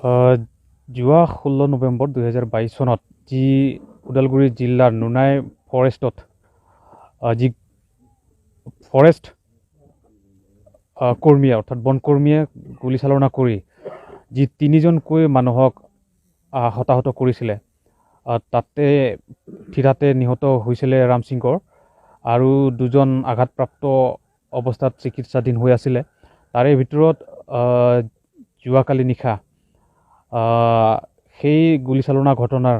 যোৱা 16 নৱেম্বৰ 2022 চনত যি ওদালগুৰি জিলাৰ নুনাই ফৰেষ্টত যি ফৰেষ্ট কৰ্মীয়ে অৰ্থাৎ বনকৰ্মীয়ে গুলীচালনা কৰি যি 3জনকৈ মানুহক হতাহত কৰিছিলে তাতে থিৰাতে নিহত হৈছিলে ৰাম সিংৰ আৰু 2জন আঘাতপ্ৰাপ্ত অৱস্থাত চিকিৎসাধীন হৈ আছিলে তাৰে ভিতৰত যোৱাকালি নিশা সেই গুলীচালনা ঘটনাৰ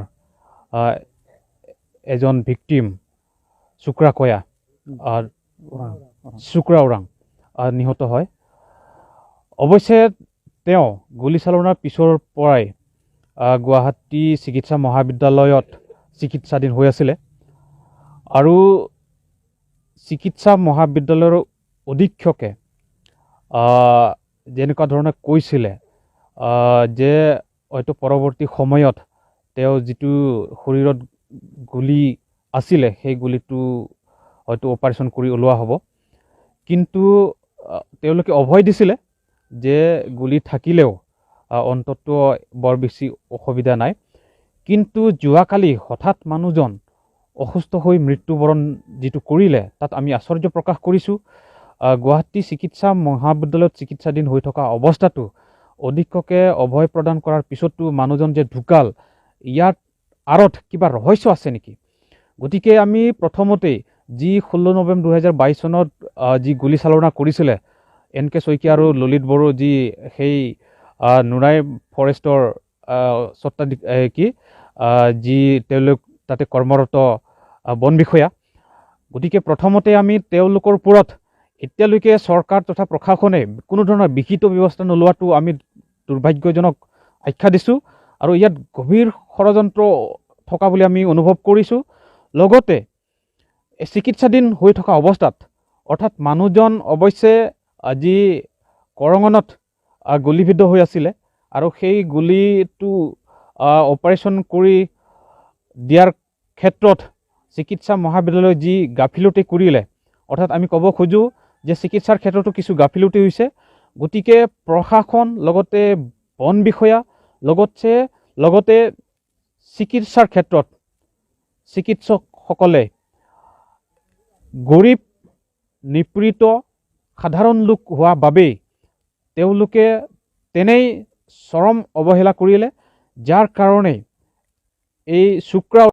এজন ভিকটিম শুক্ৰা ওৰাং নিহত হয় অৱশ্যে তেওঁ গুলীচালনাৰ পিছৰ পৰাই গুৱাহাটী চিকিৎসা মহাবিদ্যালয়ত চিকিৎসাধীন হৈ আছিলে আৰু চিকিৎসা মহাবিদ্যালয়ৰ অধীক্ষকে যেনেকুৱা ধৰণে কৈছিলে যে হয়তো পৰৱৰ্তী সময়ত তেওঁ যিটো শৰীৰত গুলি আছিলে সেই গুলিটো হয়তো অপাৰেশ্যন কৰি ওলোৱা হ'ব কিন্তু তেওঁলোকে অভয় দিছিলে যে গুলি থাকিলেও অন্তত বৰ বেছি অসুবিধা নাই কিন্তু যোৱাকালি হঠাৎ মানুহজন অসুস্থ হৈ মৃত্যুবৰণ যিটো কৰিলে তাত আমি আশ্চৰ্য প্ৰকাশ কৰিছোঁ গুৱাহাটী চিকিৎসা মহাবিদ্যালয়ত চিকিৎসাধীন হৈ থকা অৱস্থাটো অধীক্ষকে অভয় প্ৰদান কৰাৰ পিছতো মানুহজন যে ঢুকাল ইয়াত আঁৰত কিবা ৰহস্য আছে নেকি গতিকে আমি প্ৰথমতে যি 16 নৱেম্বৰ 2022 চনত যি গুলীচালনা কৰিছিলে এনকে শইকীয়া আৰু ললিত বড়ো যি সেই নুনাই ফৰেষ্টৰ যি তেওঁলোক তাতে কৰ্মৰত বন বিষয়া গতিকে প্ৰথমতে আমি তেওঁলোকৰ ওপৰত এতিয়ালৈকে চৰকাৰ তথা প্ৰশাসনে কোনো ধৰণৰ বিহিত ব্যৱস্থা নোলোৱাটো আমি দুৰ্ভাগ্যজনক আখ্যা দিছোঁ আৰু ইয়াত গভীৰ ষড়যন্ত্ৰ থকা বুলি আমি অনুভৱ কৰিছোঁ লগতে চিকিৎসাধীন হৈ থকা অৱস্থাত অৰ্থাৎ মানুহজন অৱশ্যে আজি কৰঙনত গুলীবিদ্ধ হৈ আছিলে আৰু সেই গুলিটো অপাৰেশ্যন কৰি দিয়াৰ ক্ষেত্ৰত চিকিৎসা মহাবিদ্যালয় যি গাফিলতি কৰিলে অৰ্থাৎ আমি ক'ব খোজোঁ যে চিকিৎসাৰ ক্ষেত্ৰতো কিছু গাফিলতি হৈছে গতিকে প্ৰশাসন লগতে বন বিষয়া লগতে চিকিৎসাৰ ক্ষেত্ৰত চিকিৎসকসকলে গৰীব নিপীড়িত সাধাৰণ লোক হোৱা বাবেই তেওঁলোকে তেনেই চৰম অৱহেলা কৰিলে যাৰ কাৰণে এই শুক্ৰা